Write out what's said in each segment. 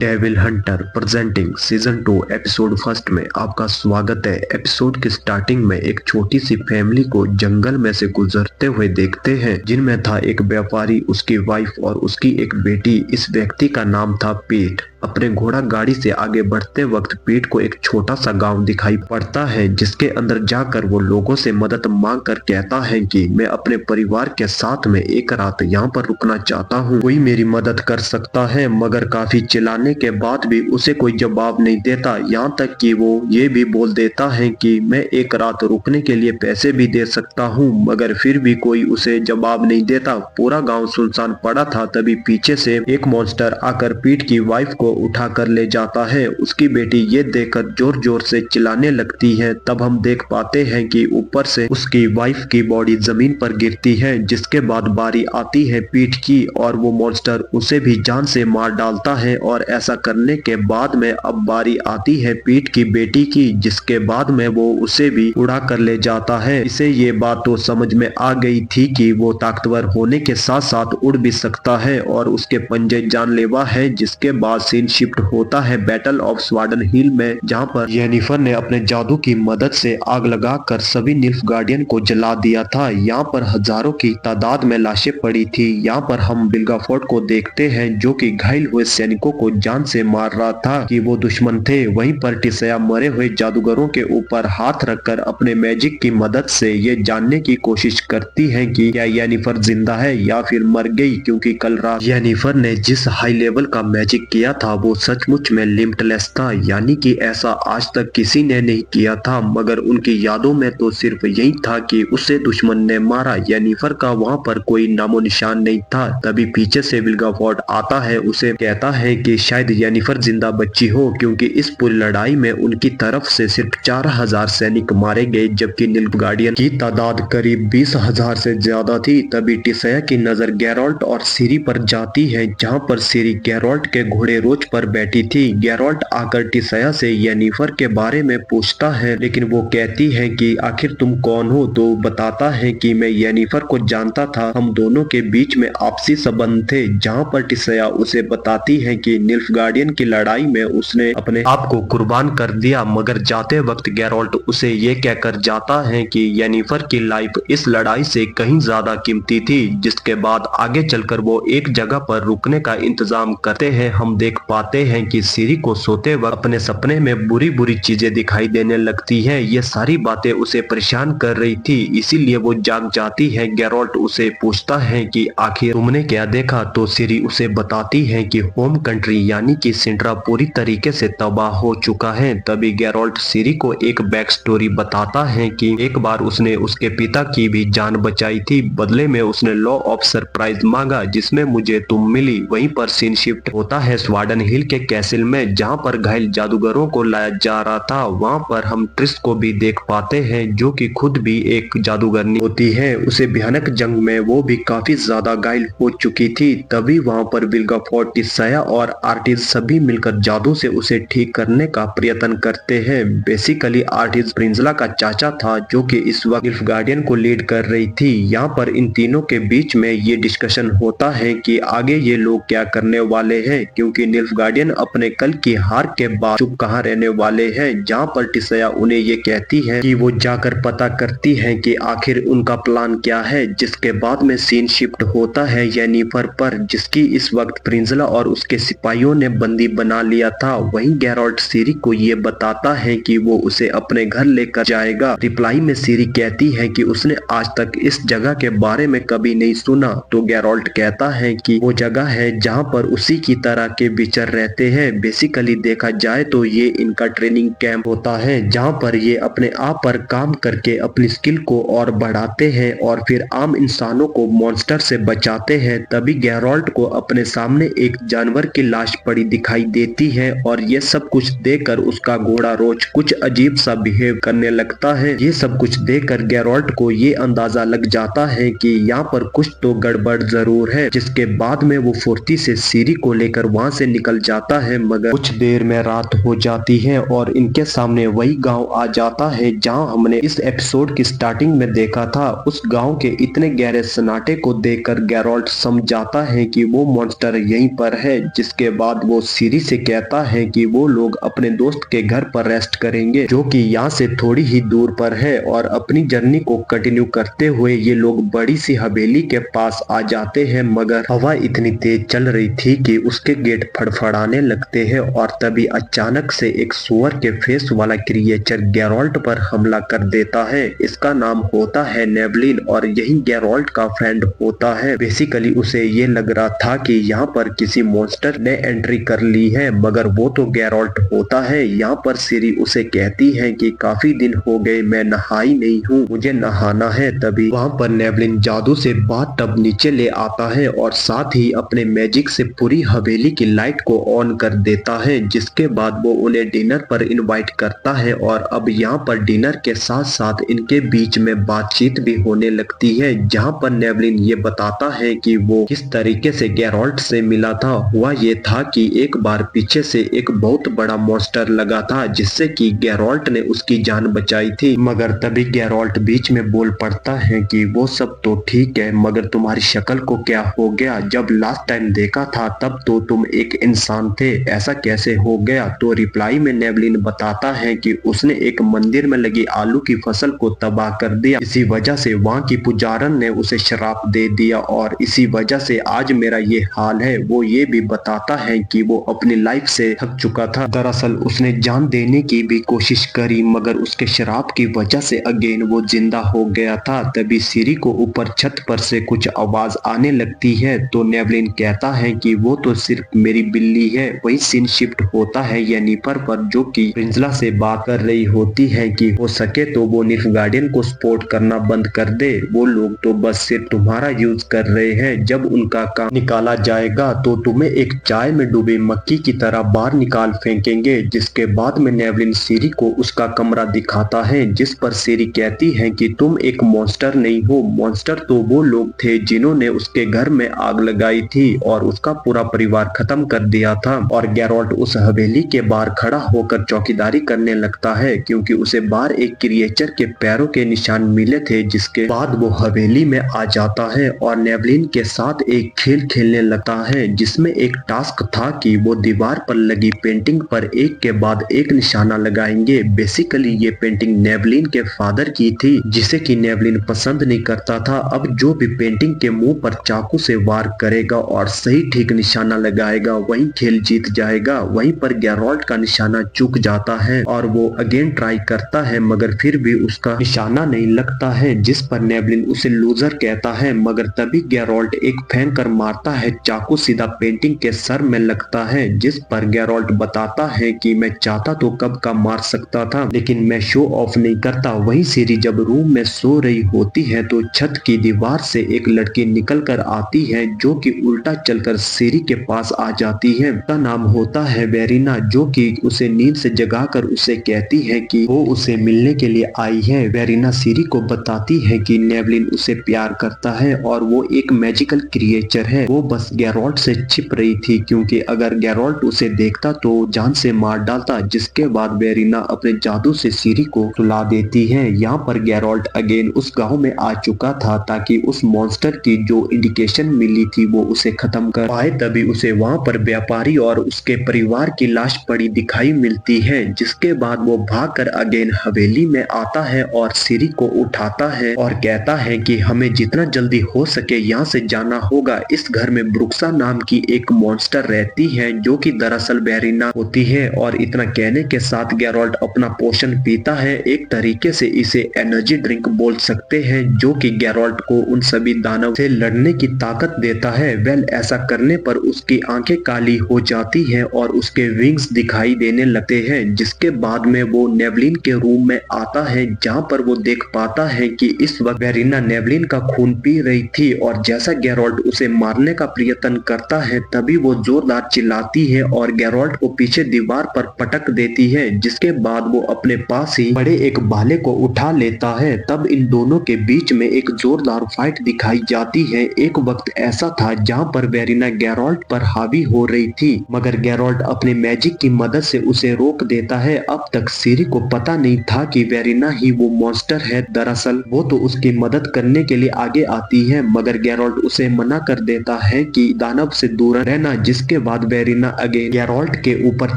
Devil Hunter presenting season 2 episode first में आपका स्वागत है। एपिसोड की स्टार्टिंग में एक छोटी सी फैमिली को जंगल में से गुजरते हुए देखते हैं, जिनमें था एक व्यापारी, उसकी वाइफ और उसकी एक बेटी। इस व्यक्ति का नाम था पीट। अपने घोड़ा गाड़ी से आगे बढ़ते वक्त पीट को एक छोटा सा गांव दिखाई पड़ता है, जिसके अंदर जाकर वो लोगों से मदद मांग कर कहता है कि मैं अपने परिवार के साथ में एक रात यहाँ पर रुकना चाहता हूँ, कोई मेरी मदद कर सकता है। मगर काफी चिल्लाने के बाद भी उसे कोई जवाब नहीं देता। यहाँ तक कि वो ये भी बोल देता है कि मैं एक रात रुकने के लिए पैसे भी दे सकता हूँ, मगर फिर भी कोई उसे जवाब नहीं देता। पूरा गांव सुनसान पड़ा था। तभी पीछे से एक मॉन्स्टर आकर पीट की वाइफ को उठा कर ले जाता है। उसकी बेटी ये देखकर जोर जोर से चिल्लाने लगती है। तब हम देख पाते हैं कि ऊपर से उसकी वाइफ की बॉडी जमीन पर गिरती है, जिसके बाद बारी आती है पीट की और वो मॉन्स्टर उसे भी जान से मार डालता है। और ऐसा करने के बाद में अब बारी आती है पीट की बेटी की, जिसके बाद में वो उसे भी उड़ा कर ले जाता है। इसे ये बात तो समझ में आ गई थी कि वो ताकतवर होने के साथ साथ उड़ भी सकता है और उसके पंजे जानलेवा है। जिसके बाद सीन शिफ्ट होता है बैटल ऑफ स्वार्डन हिल में, जहां पर येनिफर ने अपने जादू की मदद से आग लगाकर सभी निल्फ गार्डियन को जला दिया था। यहाँ पर हजारों की तादाद में लाशें पड़ी थी। यहाँ पर हम विल्गाफोर्ड को देखते हैं, जो कि घायल हुए सैनिकों को जान से मार रहा था कि वो दुश्मन थे। वहीं पर टिसया मरे हुए जादूगरों के ऊपर हाथ रखकर अपने मैजिक की मदद से ये जानने की कोशिश करती है कि क्या येनिफर जिंदा है या फिर मर गई, क्योंकि कल रात येनिफर ने जिस हाई लेवल का मैजिक किया था वो सचमुच में लिमिटलेस था, यानी कि ऐसा आज तक किसी ने नहीं किया था। मगर उनकी यादों में तो सिर्फ यही था कि उसे दुश्मन ने मारा। येनिफर का वहां पर कोई नामो निशान नहीं था। तभी पीछे से विल्गाफोर्ड आता है, उसे कहता है कि शायद येनिफर जिंदा बची हो, क्योंकि इस पूरी लड़ाई में उनकी तरफ से सिर्फ 4000 सैनिक मारे गए, जबकि निल्फ गार्डियन की तादाद करीब 20,000 से ज्यादा थी। तभी टिसया की नजर गैरोल्ट और सिरी पर जाती है, जहां पर सिरी गैरोल्ट के घोड़े रोज पर बैठी थी। गैरोल्ट आकर टिसया से येनिफर के बारे में पूछता है, लेकिन वो कहती है कि आखिर तुम कौन हो। तो बताता है कि मैं येनिफर को जानता था, हम दोनों के बीच में आपसी संबंध थे। जहां पर टिसया उसे बताती है कि निल्फ गार्डियन की लड़ाई में उसने अपने आप को कुर्बान कर दिया। मगर जाते वक्त गैरोल्ट उसे ये कहकर जाता है कि येनिफर की लाइफ इस लड़ाई से कहीं ज्यादा कीमती थी। जिसके बाद आगे चलकर वो एक जगह पर रुकने का इंतजाम करते हैं। हम देख पाते हैं कि सिरी को सोते वक्त अपने सपने में बुरी बुरी चीजें दिखाई देने लगती हैं। ये सारी बातें उसे परेशान कर रही थी, इसीलिए वो जाग जाती है। गैरोल्ट उसे पूछता है कि आखिर तुमने क्या देखा। तो सिरी उसे बताती है कि होम कंट्री यानी कि सिंड्रा पूरी तरीके से तबाह हो चुका है। तभी गैरोल्ट सिरी को एक बैक स्टोरी बताता है कि एक बार उसने उसके पिता की भी जान बचाई थी, बदले में उसने लॉ ऑफ सरप्राइज मांगा, जिसमें मुझे तुम मिली। वहीं पर सीन शिफ्ट होता है स्वार्डन हिल के कैसल में, जहां पर घायल जादूगरों को लाया जा रहा था। वहां पर हम ट्रिस को भी देख पाते हैं, जो कि खुद भी एक जादूगरनी होती है। उसे भयानक जंग में वो भी काफी ज्यादा घायल हो चुकी थी। तभी वहां पर विल्गाफोर्ड, टिसया और आर्टिज सभी मिलकर जादू से उसे ठीक करने का प्रयत्न करते हैं। बेसिकली आर्टिज प्रिंजला का चाचा था, जो कि इस वक्त निल्फ गार्डियन को लीड कर रही थी। यहाँ पर इन तीनों के बीच में ये डिस्कशन होता है कि आगे ये लोग क्या करने वाले हैं, क्योंकि निल्फ गार्डियन अपने कल की हार के बाद चुप कहाँ रहने वाले हैं। जहाँ पर टिसया उन्हें ये कहती है कि वो जाकर पता करती है कि आखिर उनका प्लान क्या है। जिसके बाद में सीन शिफ्ट होता है येनिफर पर, जिसकी इस वक्त प्रिंजला और उसके सिपाहियों ने बंदी बना लिया था। वहीं गैरोल्ट सिरी को ये बताता है कि वो उसे अपने घर लेकर जाएगा। रिप्लाई में सिरी कहती है कि उसने आज तक इस जगह के बारे में कभी नहीं सुना। तो गैरोल्ट कहता है कि वो जगह है जहाँ पर उसी की तरह के विचर रहते हैं। बेसिकली देखा जाए तो ये इनका ट्रेनिंग कैंप होता है, जहाँ पर ये अपने आप पर काम करके अपनी स्किल को और बढ़ाते हैं और फिर आम इंसानों को मॉन्स्टर से बचाते हैं। तभी गैरोल्ट को अपने सामने एक जानवर की लाश पड़ी दिखाई देती है और ये सब कुछ देखकर उसका घोड़ा रोज कुछ अजीब सा बिहेव करने लगता है। ये सब कुछ देखकर गैरोल्ट को ये अंदाजा लग जाता है कि यहाँ पर कुछ तो गड़बड़ जरूर है। जिसके बाद में वो फुर्ती से सिरी को लेकर वहां से निकल जाता है, मगर कुछ देर में रात हो जाती है और इनके सामने वही गांव आ जाता है जहां हमने इस एपिसोड की स्टार्टिंग में देखा था। उस गांव के इतने गहरे सन्नाटे को देखकर गैरोल्ट समझ जाता है कि वो मॉन्स्टर यहीं पर है, जिसके बाद वो सीरी से कहता है कि वो लोग अपने दोस्त के घर पर रेस्ट करेंगे, जो कि यहाँ से थोड़ी ही दूर पर है। और अपनी जर्नी को कंटिन्यू करते हुए ये लोग बड़ी सी हवेली के पास आ जाते हैं, मगर हवा इतनी तेज चल रही थी कि उसके गेट फड़फड़ाने लगते हैं और तभी अचानक से एक सुअर के फेस वाला क्रिएचर गैरोल्ट पर हमला कर देता है। इसका नाम होता है नेवलिन और यही गैरोल्ट का फ्रेंड होता है। बेसिकली उसे ये लग रहा था कि यहाँ पर किसी मॉन्स्टर ने एंट्री कर ली है, मगर वो तो गैरोल्ट होता है। यहाँ पर सीरी उसे कहती है कि काफी दिन हो गए मैं नहाई नहीं हूँ, मुझे नहाना है। तभी वहाँ पर नेवलिन जादू से बाथ टब नीचे ले आता है और साथ ही अपने मैजिक से पूरी हवेली की लाइट को ऑन कर देता है, जिसके बाद वो उन्हें डिनर पर इनवाइट करता है। और अब यहाँ पर डिनर के साथ साथ इनके बीच में बातचीत भी होने लगती है, जहाँ पर नेवलिन ये बताता है कि वो किस तरीके से गैरोल्ट से मिला था। हुआ ये था कि एक बार पीछे से एक बहुत बड़ा मॉन्स्टर लगा था, जिससे कि गैरोल्ट ने उसकी जान बचाई थी। मगर तभी गैरोल्ट बीच में बोल पड़ता है कि वो सब तो ठीक है, मगर तुम्हारी शक्ल को क्या हो गया? जब लास्ट टाइम देखा था तब तो तुम एक इंसान थे, ऐसा कैसे हो गया? तो रिप्लाई में नेवलिन बताता है कि उसने एक मंदिर में लगी आलू की फसल को तबाह कर दिया, इसी वजह से वहाँ की पुजारन ने उसे श्राप दे दिया और इसी वजह से आज मेरा ये हाल है। वो ये भी बताता है कि वो अपनी लाइफ से थक चुका था। दरअसल उसने जान देने की भी कोशिश करी, मगर उसके श्राप की वजह से अगेन वो जिंदा हो गया था। तभी सीरी को ऊपर छत पर से कुछ आवाज आने लगती है, तो नेवलिन कहता है कि वो तो सिर्फ मेरी बिल्ली है। वही सीन शिफ्ट होता है येनिफर पर, जो कि प्रिंसला से बात कर रही होती है कि हो सके तो वो निल्फगार्डियन को सपोर्ट करना बंद कर दे, वो लोग तो बस सिर्फ तुम्हारा यूज कर रहे हैं। जब उनका काम निकाला जाएगा तो तुम्हें एक चाय में डूबी मक्खी की तरह बाहर निकाल फेंकेंगे। जिसके बाद में नेवलिन सीरी को उसका कमरा दिखाता है, जिस पर सीरी कहती है कि तुम एक मॉन्स्टर नहीं हो, मॉन्स्टर तो वो लोग थे जिन्होंने उसके घर में आग लगाई थी और उसका पूरा परिवार खत्म कर दिया था। और गैरोल्ट उस हवेली के बाहर खड़ा होकर चौकीदारी करने लगता है, क्योंकि उसे बाहर एक क्रिएचर के पैरों के निशान मिले थे। जिसके बाद वो हवेली में आ जाता है और नेवलिन के साथ एक खेल खेलने लगता है, जिसमें एक टास्क था कि वो दीवार पर लगी पेंटिंग पर एक के बाद एक निशाना लगाएंगे। बेसिकली ये पेंटिंग नेवलिन के फादर की थी, जिसे कि नेवलिन पसंद नहीं करता था। अब जो भी पेंटिंग के मुंह पर चाकू से वार करेगा और सही ठीक निशाना लगाएगा, वही खेल जीत जाएगा। वहीं पर गैरोल्ट का निशाना चूक जाता है और वो अगेन ट्राई करता है, मगर फिर भी उसका निशाना नहीं लगता है, जिस पर नेवलिन उसे लूजर कहता है। मगर तभी गैरोल्ट एक फेंक कर मारता है चाकू, सीधा पेंटिंग के सर में लगता है, जिस पर गैरोल्ट बताता है कि मैं चाहता तो कब का मार सकता था, लेकिन मैं शो ऑफ नहीं करता। वही सीरी जब रूम में सो रही होती है तो छत की दीवार से एक लड़की निकल कर आती है, जो कि उल्टा चलकर सीरी के पास आ जाती है। उसका नाम होता है वेरिना, जो कि उसे नींद से जगाकर उसे कहती है कि वो उसे मिलने के लिए आई है। वेरिना सीरी को बताती है कि नेवलिन उसे प्यार करता है और वो एक मैजिकल क्रिएचर है, वो बस गैरोल्ट से छिप रही थी, क्योंकि अगर गैरोल्ट उसे देखता तो जान से मार डालता। जिसके बाद वेरिना अपने जादू से सीरी को सुला देती है। यहाँ पर गैरोल्ट अगेन उस गांव में आ चुका था, ताकि उस मॉन्स्टर की जो इंडिकेशन मिली थी वो उसे खत्म कर पाए। तभी उसे वहाँ पर व्यापारी और उसके परिवार की लाश पड़ी दिखाई मिलती है, जिसके बाद वो भागकर अगेन हवेली में आता है और सीरी को उठाता है और कहता है कि हमें जितना जल्दी हो सके यहाँ से जाना होगा। इस घर में ब्रुक्सा नाम की एक मॉन्स्टर रहती है, जो कि दरअसल वेरिना होती है। और इतना कहने के साथ गैरोल्ट अपना पोशन पीता है, एक तरीके से इसे एनर्जी ड्रिंक बोल सकते हैं, जो कि गैरोल्ट को उन सभी दानव से लड़ने की ताकत देता है। वेल, ऐसा करने पर उसकी आंखें काली हो जाती हैं और उसके विंग्स दिखाई देने लगते हैं। जिसके बाद में वो नेवलिन के रूम में आता है, जहां पर वो देख पाता है कि इस वक्त वेरिना नेवलिन का खून पी रही थी। और जैसा गैरोल्ट उसे मारने का प्रयत्न करता है, तभी वो जोरदार चिल्लाती है और गैरोल्ट को पीछे दीवार पर पटक देती है। जिसके बाद वो अपने पास ही बड़े एक भाले को उठा लेता है। तब इन दोनों के बीच में एक जोरदार फाइट दिखाई जाती है। एक वक्त ऐसा था जहां पर वेरिना गैरोल्ट पर हावी हो रही थी, मगर गेरोल्ड अपने मैजिक की मदद से उसे रोक देता है। अब तक सिरी को पता नहीं था कि वेरिना ही वो मॉन्स्टर है। दरअसल वो तो उसकी मदद करने के लिए आगे आती है, मगर गेरोल्ड उसे मना कर देता है कि दानव से दूर रहना। जिसके बाद वेरिना अगेन गेरोल्ड के ऊपर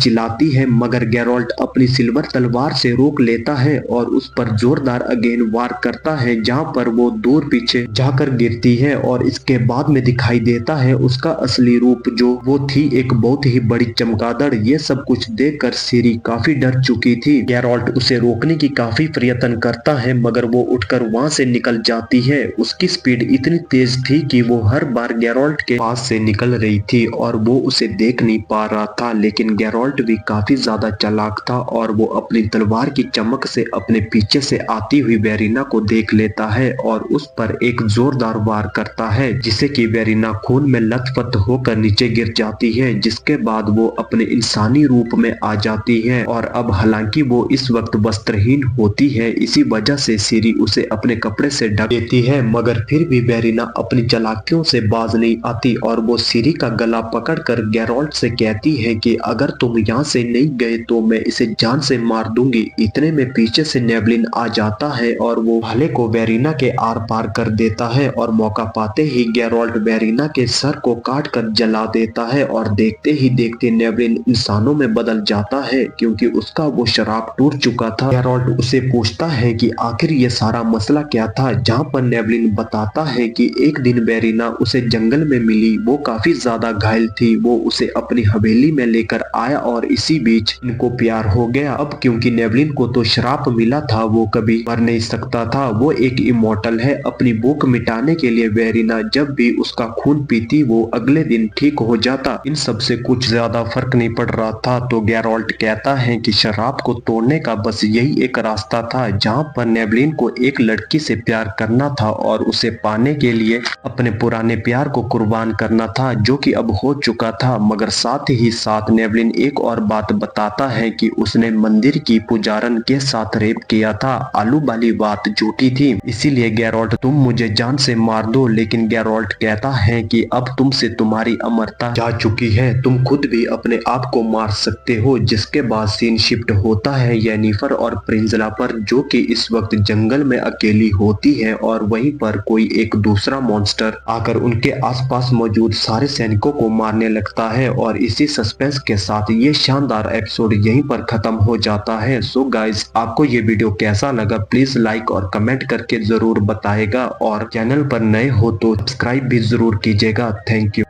चिल्लाती है, मगर गेरोल्ड अपनी सिल्वर तलवार से रोक लेता है और उस पर जोरदार अगेन वार करता है, जहां पर वो दूर पीछे जाकर गिरती है और इसके बाद में दिखाई देता है उसका असली रूप, जो वो थी एक बहुत ही बड़ी चमगादड़। ये सब कुछ देखकर सिरी काफी डर चुकी थी। गेरोल्ड उसे रोकने की काफी प्रयत्न करता है, मगर वो उठकर वहां से निकल जाती है। उसकी स्पीड इतनी तेज थी कि वो हर बार गेरोल्ड के पास से निकल रही थी और वो उसे देख नहीं पा रहा था। लेकिन गेरोल्ड भी काफी ज्यादा चालाक था और वो अपनी तलवार की चमक से अपने पीछे से आती हुई वेरिना को देख लेता है और उस पर एक जोरदार वार करता है, जिससे कि वेरिना खून में लथपथ होकर नीचे गिर जाती है। जिसके बाद वो अपने इंसानी रूप में आ जाती है और अब हालांकि वो इस वक्त वस्त्रहीन होती है, इसी वजह से सिरी उसे अपने कपड़े से ढक देती है, मगर फिर भी वेरिना अपनी चालाकियों से बाज नहीं आती और वो सिरी का गला पकड़कर गेरोल्ड से कहती है कि अगर तुम यहाँ से नहीं गए तो मैं इसे जान से मार दूंगी। इतने में पीछे से नेवलिन आ जाता है और वो भाले को वेरिना के आर पार कर देता है और मौका पाते ही गेरोल्ड वेरिना के सर को काट कर जला देता है और देखते ही देखते नेवलिन इंसानों में बदल जाता है, क्योंकि उसका वो शराब टूट चुका था। गेरोल्ड उसे पूछता है कि आखिर ये सारा मसला क्या था, जहाँ पर नेवलिन बताता है कि एक दिन वेरिना उसे जंगल में मिली। वो काफी ज्यादा घायल थी। वो उसे अपनी हवेली में लेकर आया और इसी बीच इनको प्यार हो गया। अब क्योंकि नेवलिन को तो श्राप मिला था, वो कभी मर नहीं सकता था, वो एक इमोर्टल है। अपनी भूख मिटाने के लिए वेरिना जब भी उसका खून पीती वो अगले दिन ठीक हो जाता। इन सब से कुछ ज्यादा फर्क नहीं पड़ रहा था, तो गेरोल्ड कहता है कि शराब को तोड़ने का बस यही एक रास्ता था, जहां पर नेवलिन को एक लड़की से प्यार करना था और उसे पाने के लिए अपने पुराने प्यार को कुर्बान करना था, जो कि अब हो चुका था। मगर साथ ही साथ नेवलिन एक और बात बताता है कि उसने मंदिर की पुजारन के साथ रेप किया था। आलू वाली बात झूठी थी, इसीलिए गेरोल्ड तुम मुझे जान से मार दो। लेकिन गेरोल्ड कहता है कि अब तुमसे तुम्हारी अमरता जा चुकी है, तुम खुद भी अपने आप को मार सकते हो। जिसके बाद सीन शिफ्ट होता है येनिफर और प्रिंजला पर, जो कि इस वक्त जंगल में अकेली होती है और वहीं पर कोई एक दूसरा मॉन्स्टर आकर उनके आसपास मौजूद सारे सैनिकों को मारने लगता है। और इसी सस्पेंस के साथ ये शानदार एपिसोड यहीं पर खत्म हो जाता है। सो गाइज, आपको ये वीडियो कैसा लगा प्लीज लाइक और कमेंट करके जरूर बताएगा और चैनल पर नए हो तो सब्सक्राइब भी जरूर कीजिएगा। Thank you.